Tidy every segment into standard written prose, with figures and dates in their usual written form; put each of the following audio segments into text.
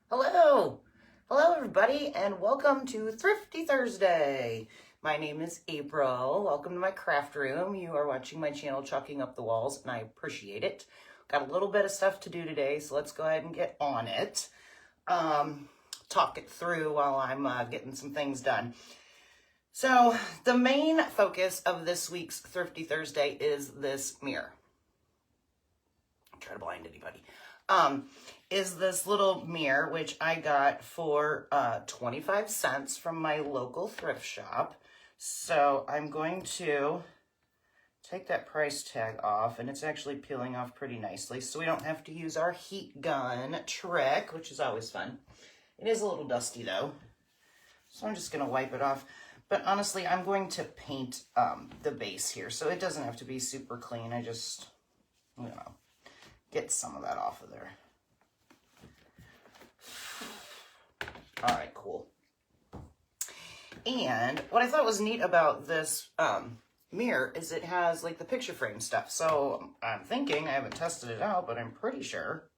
Hello! Hello everybody and welcome to Thrifty Thursday. My name is April. Welcome to my craft room. You are watching my channel Chalking Up the Walls and I appreciate it. Got a little bit of stuff to do today, so let's go ahead and get on it. Talk it through while I'm getting some things done. So the main focus of this week's Thrifty Thursday is this mirror. I'll try to blind anybody. Is this little mirror, which I got for 25 cents from my local thrift shop. So I'm going to take that price tag off, and it's actually peeling off pretty nicely, so we don't have to use our heat gun trick, which is always fun. It is a little dusty though, so I'm just going to wipe it off. But honestly, I'm going to paint the base here, so it doesn't have to be super clean. I just, get some of that off of there. All right, cool. And what I thought was neat about this mirror is it has like the picture frame stuff. So I'm thinking, I haven't tested it out, but I'm pretty sure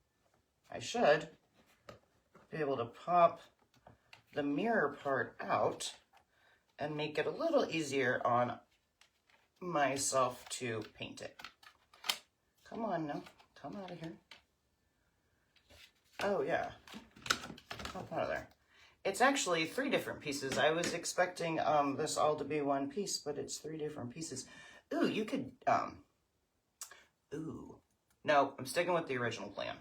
I should be able to pop the mirror part out and make it a little easier on myself to paint it. Come on now, come out of here. Oh yeah, come out of there. It's actually 3 different pieces. I was expecting this all to be one piece, but it's 3 different pieces. Ooh, you could, no, I'm sticking with the original plan.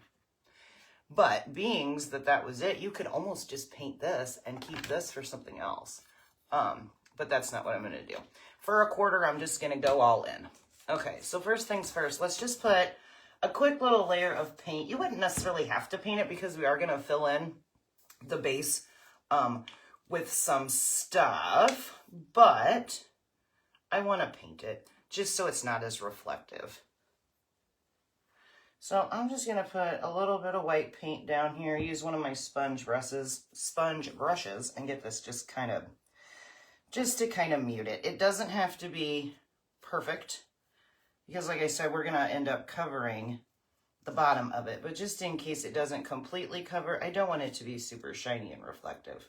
But being that was it, you could almost just paint this and keep this for something else. But that's not what I'm gonna do. For a quarter, I'm just gonna go all in. Okay, so first things first, let's just put a quick little layer of paint. You wouldn't necessarily have to paint it because we are gonna fill in the base with some stuff, but I want to paint it just so it's not as reflective. So I'm just going to put a little bit of white paint down here, use one of my sponge brushes and get this just to kind of mute it. It doesn't have to be perfect because like I said, we're going to end up covering the bottom of it, but just in case it doesn't completely cover, I don't want it to be super shiny and reflective.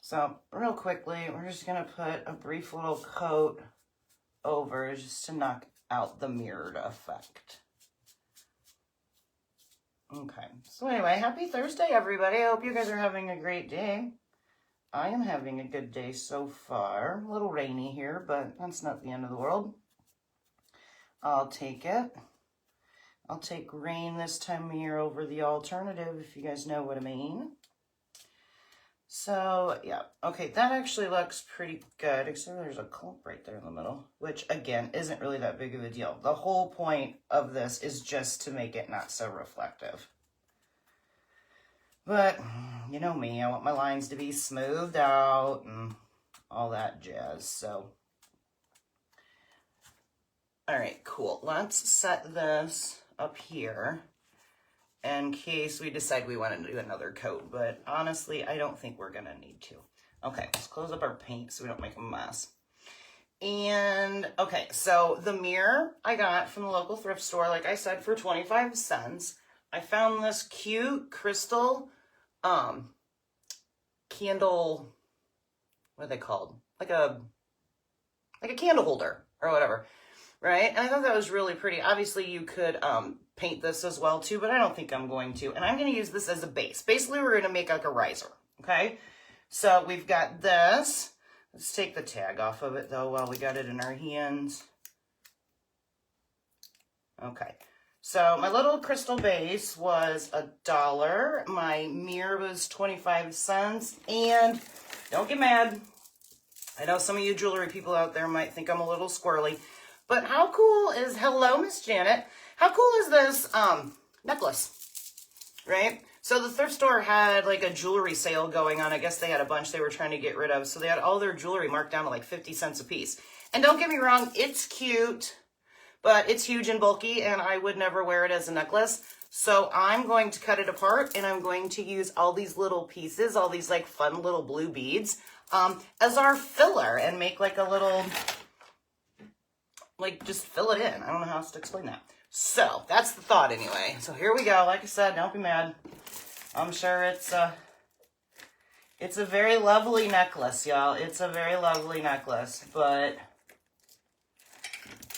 So real quickly, we're just gonna put a brief little coat over just to knock out the mirrored effect. Okay, so anyway, happy Thursday, everybody. I hope you guys are having a great day. I am having a good day so far. A little rainy here, but that's not the end of the world. I'll take it. I'll take rain this time of year over the alternative, if you guys know what I mean. So, yeah. Okay, that actually looks pretty good, except there's a clump right there in the middle, which, again, isn't really that big of a deal. The whole point of this is just to make it not so reflective. But, you know me, I want my lines to be smoothed out and all that jazz, so. All right, cool. Let's set this up here in case we decide we want to do another coat, but honestly, I don't think we're gonna need to. Okay, let's close up our paint so we don't make a mess. And okay, so the mirror I got from the local thrift store, like I said, for 25 cents. I found this cute crystal candle, what are they called? Like a candle holder or whatever. Right? And I thought that was really pretty. Obviously, you could paint this as well, too, but I don't think I'm going to. And I'm going to use this as a base. Basically, we're going to make like a riser, okay? So we've got this. Let's take the tag off of it, though, while we got it in our hands. Okay. So my little crystal base was $1. My mirror was 25 cents. And don't get mad. I know some of you jewelry people out there might think I'm a little squirrely. But how cool is, hello, Miss Janet. How cool is this necklace, right? So the thrift store had like a jewelry sale going on. I guess they had a bunch they were trying to get rid of. So they had all their jewelry marked down to like 50 cents a piece. And don't get me wrong, it's cute, but it's huge and bulky and I would never wear it as a necklace. So I'm going to cut it apart and I'm going to use all these little pieces, all these like fun little blue beads as our filler and make like a little, like just fill it in. I don't know how else to explain that. So that's the thought anyway. So here we go. Like I said, don't be mad. I'm sure it's a very lovely necklace, y'all. It's a very lovely necklace, but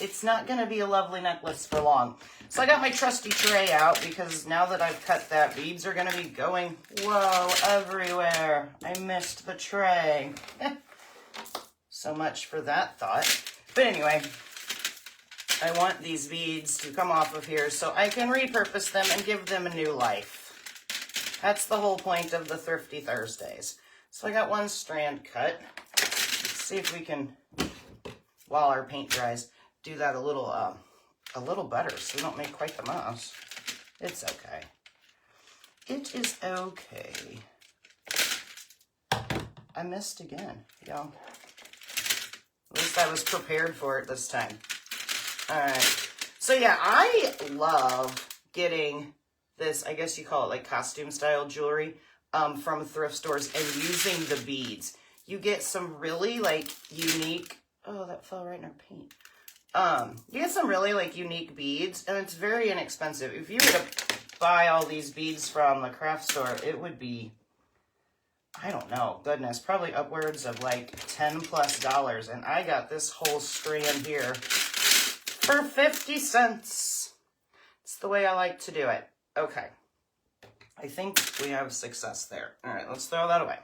it's not going to be a lovely necklace for long. So I got my trusty tray out because now that I've cut that, beads are going to be going, whoa, everywhere. I missed the tray. So much for that thought. But anyway, I want these beads to come off of here so I can repurpose them and give them a new life. That's the whole point of the Thrifty Thursdays. So I got one strand cut. Let's see if we can, while our paint dries, do that a little better so we don't make quite the mess. It's okay. It is okay. I missed again, y'all. At least I was prepared for it this time. All right. So yeah, I love getting this, I guess you call it like costume style jewelry from thrift stores and using the beads. You get some really like unique, oh, that fell right in our paint. You get some really like unique beads and it's very inexpensive. If you were to buy all these beads from the craft store, it would be, I don't know, goodness, probably upwards of like $10+. And I got this whole strand here for 50 cents. It's the way I like to do it. Okay. I think we have success there. All right, let's throw that away.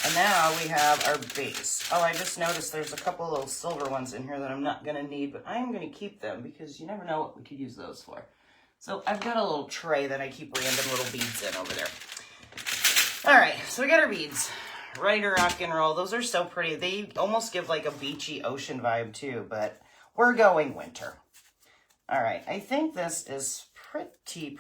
And now we have our base. Oh, I just noticed there's a couple little silver ones in here that I'm not going to need, but I am going to keep them because you never know what we could use those for. So I've got a little tray that I keep random little beads in over there. All right, so we got our beads. Ready to rock and roll. Those are so pretty. They almost give like a beachy ocean vibe too, but we're going winter. All right, I think this is pretty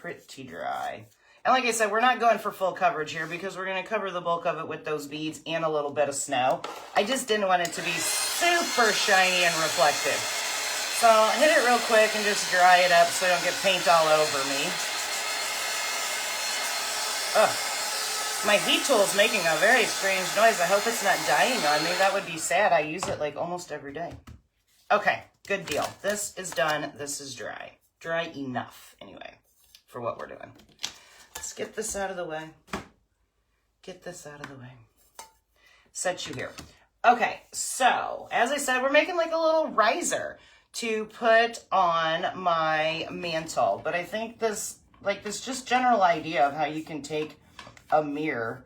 dry. And like I said, we're not going for full coverage here because we're going to cover the bulk of it with those beads and a little bit of snow. I just didn't want it to be super shiny and reflective. So I'll hit it real quick and just dry it up so I don't get paint all over me. Ugh. My heat tool is making a very strange noise. I hope it's not dying on me. That would be sad. I use it like almost every day. Okay, good deal. This is done. This is dry. Dry enough, anyway, for what we're doing. Let's get this out of the way. Get this out of the way. Set you here. Okay, so as I said, we're making like a little riser to put on my mantle. But I think this just general idea of how you can take a mirror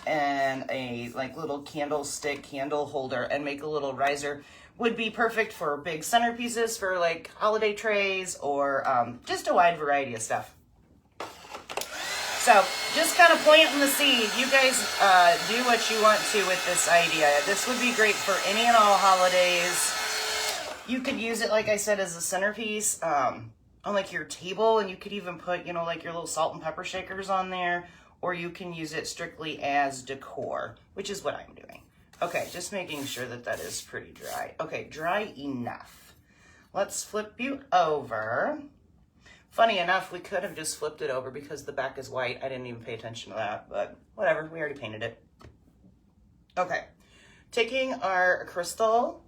and a like little candlestick candle holder and make a little riser would be perfect for big centerpieces for like holiday trays or just a wide variety of stuff. So just kind of planting the seed. You guys do what you want to with this idea. This would be great for any and all holidays. You could use it, like I said, as a centerpiece on like your table, and you could even put, you know, like your little salt and pepper shakers on there, or you can use it strictly as decor, which is what I'm doing. Okay, just making sure that that is pretty dry. Okay, dry enough. Let's flip you over. Funny enough, we could have just flipped it over because the back is white. I didn't even pay attention to that, but whatever, we already painted it. Okay, taking our crystal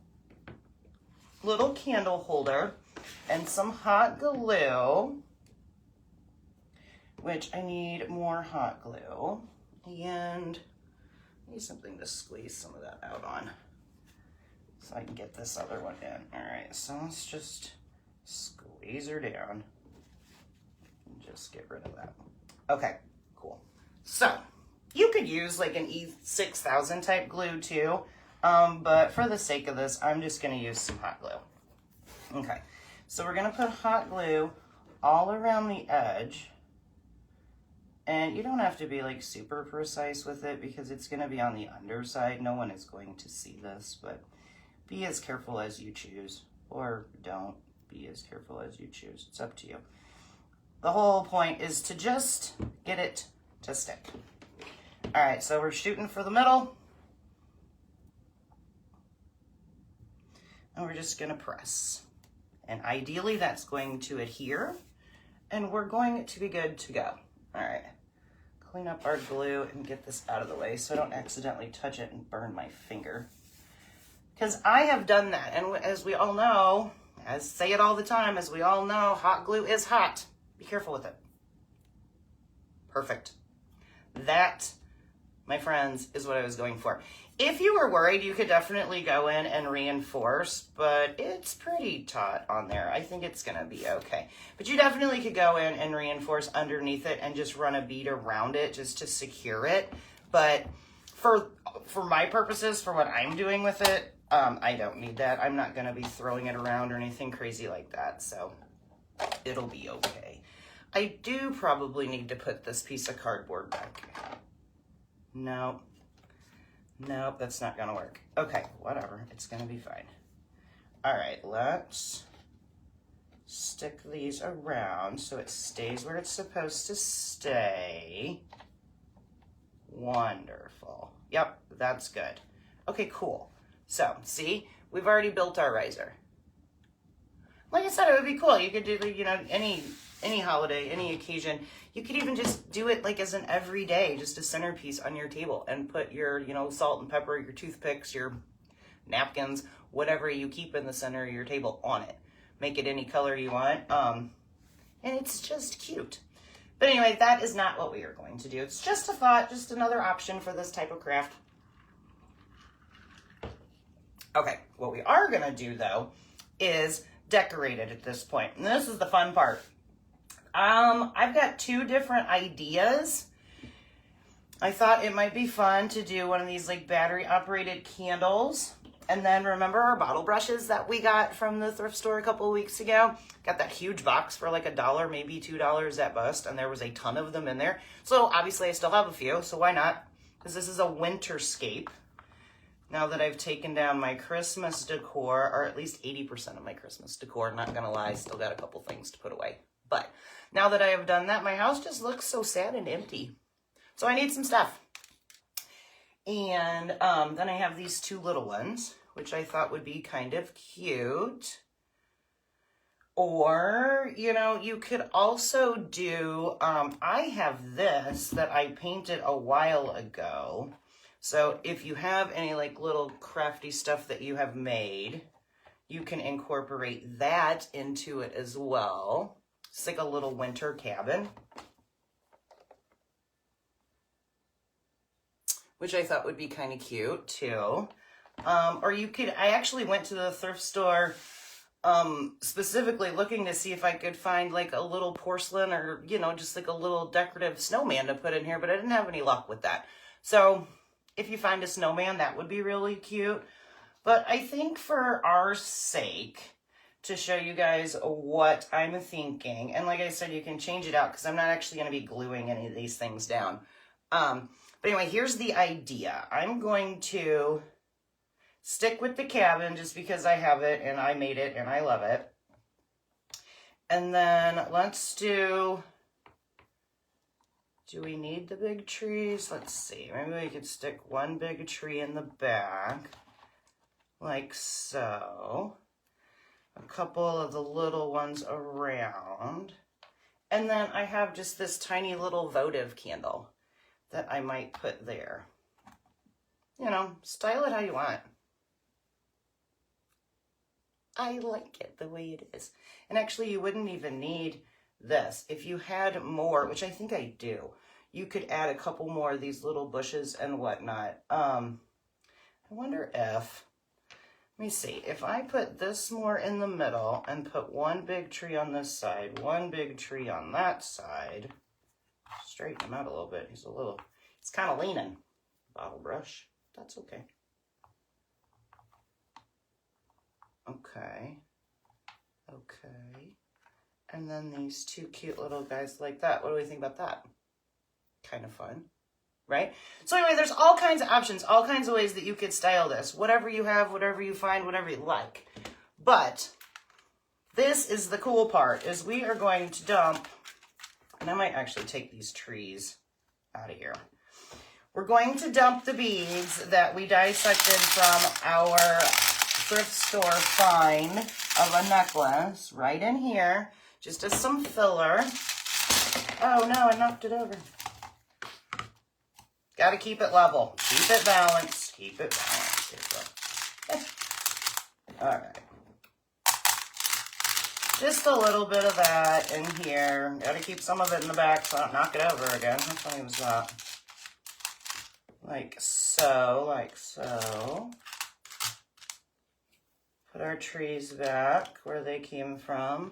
little candle holder and some hot glue, which I need more hot glue, and I need something to squeeze some of that out on so I can get this other one in. All right, so let's just squeeze her down and just get rid of that. Okay, cool. So you could use like an E6000 type glue too, but for the sake of this, I'm just gonna use some hot glue. Okay, so we're gonna put hot glue all around the edge. And you don't have to be like super precise with it because it's going to be on the underside. No one is going to see this, but be as careful as you choose, or don't be as careful as you choose. It's up to you. The whole point is to just get it to stick. All right, so we're shooting for the middle. And we're just going to press. And ideally that's going to adhere, and we're going to be good to go. All right, clean up our glue and get this out of the way so I don't accidentally touch it and burn my finger. Because I have done that, and as we all know, as say it all the time, as we all know, hot glue is hot. Be careful with it. Perfect. That, my friends, is what I was going for. If you were worried, you could definitely go in and reinforce, but it's pretty taut on there. I think it's gonna be okay. But you definitely could go in and reinforce underneath it and just run a bead around it just to secure it. But for my purposes, for what I'm doing with it, I don't need that. I'm not gonna be throwing it around or anything crazy like that, so it'll be okay. I do probably need to put this piece of cardboard back. No. Nope, that's not gonna work. Okay, whatever, it's gonna be fine. All right, let's stick these around so it stays where it's supposed to stay. Wonderful. Yep, that's good. Okay, cool. So, see, we've already built our riser. Like I said, it would be cool. You could do, you know, any holiday, any occasion. You could even just do it like as an everyday, just a centerpiece on your table, and put your, you know, salt and pepper, your toothpicks, your napkins, whatever you keep in the center of your table on it. Make it any color you want. And it's just cute. But anyway, that is not what we are going to do. It's just a thought, just another option for this type of craft. Okay, what we are gonna do though is decorate it at this point. And this is the fun part. I've got two different ideas. I thought it might be fun to do one of these like battery operated candles. And then remember our bottle brushes that we got from the thrift store a couple of weeks ago? Got that huge box for like $1, maybe $2 at bust, and there was a ton of them in there. So obviously I still have a few, so why not? Because this is a winterscape. Now that I've taken down my Christmas decor, or at least 80% of my Christmas decor, not gonna lie, still got a couple things to put away. But now that I have done that, my house just looks so sad and empty. So I need some stuff. And then I have these two little ones, which I thought would be kind of cute. Or, you know, you could also do, I have this that I painted a while ago. So if you have any like little crafty stuff that you have made, you can incorporate that into it as well. It's like a little winter cabin, which I thought would be kind of cute too. Or you could, I actually went to the thrift store specifically looking to see if I could find like a little porcelain or, you know, just like a little decorative snowman to put in here, but I didn't have any luck with that. So if you find a snowman, that would be really cute. But I think for our sake, to show you guys what I'm thinking, and like I said, you can change it out because I'm not actually going to be gluing any of these things down. But anyway, here's the idea. I'm going to stick with the cabin just because I have it and I made it and I love it. And then let's do we need the big trees? Let's see. Maybe we could stick one big tree in the back, like so. A couple of the little ones around. And then I have just this tiny little votive candle that I might put there. You know, style it how you want. I like it the way it is. And actually, you wouldn't even need this. If you had more, which I think I do, you could add a couple more of these little bushes and whatnot. I wonder if, let me see, if I put this more in the middle and put one big tree on this side, one big tree on that side, straighten him out a little bit. He's kind of leaning. Bottle brush, that's okay. Okay. And then these two cute little guys like that. What do we think about that? Kind of fun, right? So anyway, there's all kinds of options, all kinds of ways that you could style this. Whatever you have, whatever you find, whatever you like. But this is the cool part, is we are going to dump, and I might actually take these trees out of here. We're going to dump the beads that we dissected from our thrift store find of a necklace right in here, just as some filler. Oh no, I knocked it over. Got to keep it level. Keep it balanced. Keep it balanced. All right. just a little bit of that in here. Got to keep some of it in the back so I don't knock it over again. How funny was that? Like so, like so. Put our trees back where they came from.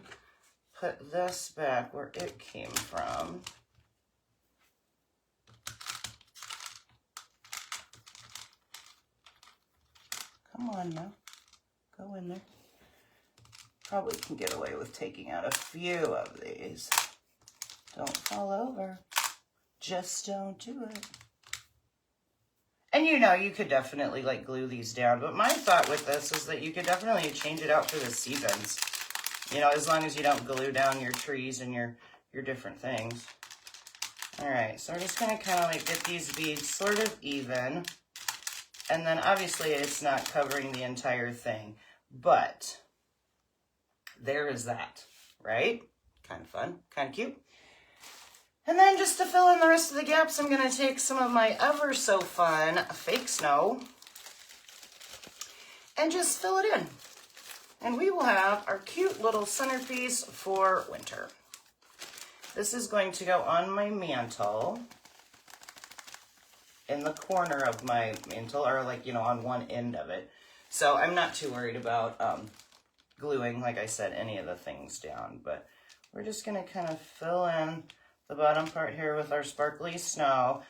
Put this back where it came from. Come on now, go in there. Probably can get away with taking out a few of these. Don't fall over. Just don't do it. And you know, you could definitely like glue these down, but my thought with this is that you could definitely change it out for the seasons. You know, as long as you don't glue down your trees and your different things. All right, so we're just gonna kind of like get these beads sort of even. And then obviously it's not covering the entire thing, but there is that, right? Kind of fun, kind of cute. And then just to fill in the rest of the gaps, I'm gonna take some of my ever so fun fake snow and just fill it in. And we will have our cute little centerpiece for winter. This is going to go on my mantle, in the corner of my mantle, or like, you know, on one end of it. So I'm not too worried about gluing, like I said, any of the things down, but we're just gonna kind of fill in the bottom part here with our sparkly snow.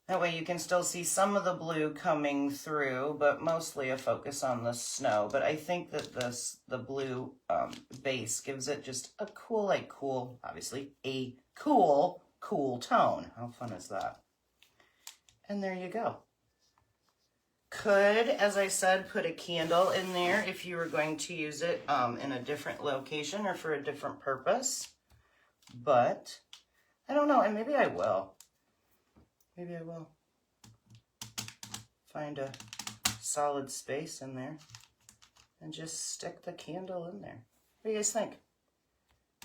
That way you can still see some of the blue coming through, but mostly a focus on the snow. But I think that the blue base gives it just a cool, obviously a cool tone. How fun is that? And there you go. Could, as I said, put a candle in there if you were going to use it in a different location or for a different purpose. But I don't know, and maybe I will. Maybe I will find a solid space in there and just stick the candle in there. What do you guys think?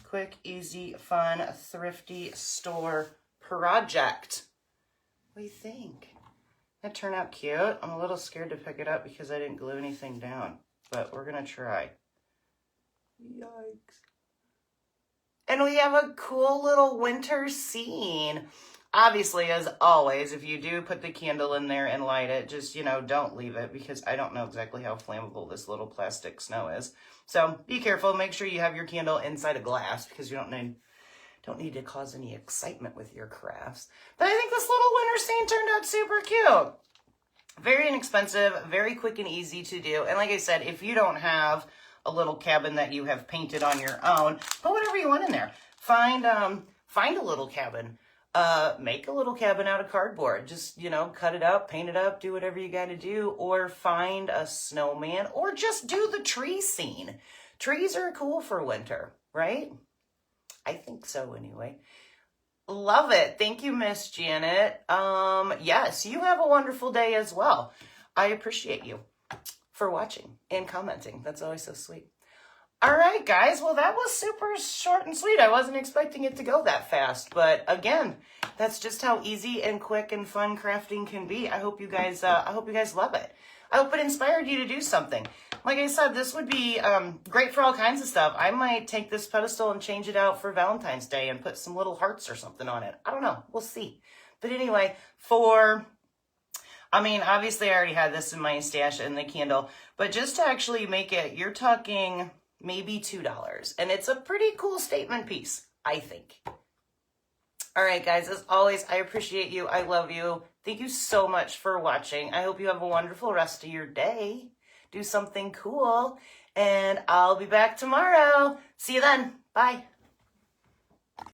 Quick, easy, fun, thrifty store project. What do you think? That turned out cute. I'm a little scared to pick it up because I didn't glue anything down, but we're gonna try. Yikes. And we have a cool little winter scene. Obviously, as always, if you do put the candle in there and light it, just, you know, don't leave it because I don't know exactly how flammable this little plastic snow is. So be careful. Make sure you have your candle inside a glass because you don't need to cause any excitement with your crafts. But I think this little winter scene turned out super cute. Very inexpensive, very quick and easy to do. And like I said, if you don't have a little cabin that you have painted on your own, put whatever you want in there. Find a little cabin. Make a little cabin out of cardboard. Just, you know, cut it up, paint it up, do whatever you got to do, or find a snowman, or just do the tree scene. Trees are cool for winter, right? I think so anyway. Love it. Thank you, Miss Janet. Yes, you have a wonderful day as well. I appreciate you for watching and commenting. That's always so sweet. All right, guys. Well, that was super short and sweet. I wasn't expecting it to go that fast, but again, that's just how easy and quick and fun crafting can be. I hope you guys love it. I hope it inspired you to do something. Like I said, this would be great for all kinds of stuff. I might take this pedestal and change it out for Valentine's Day and put some little hearts or something on it. I don't know. We'll see. But anyway, obviously I already had this in my stash and the candle, but just to actually make it, you're talking maybe $2. And it's a pretty cool statement piece, I think. All right, guys, as always, I appreciate you. I love you. Thank you so much for watching. I hope you have a wonderful rest of your day. Do something cool, and I'll be back tomorrow. See you then. Bye.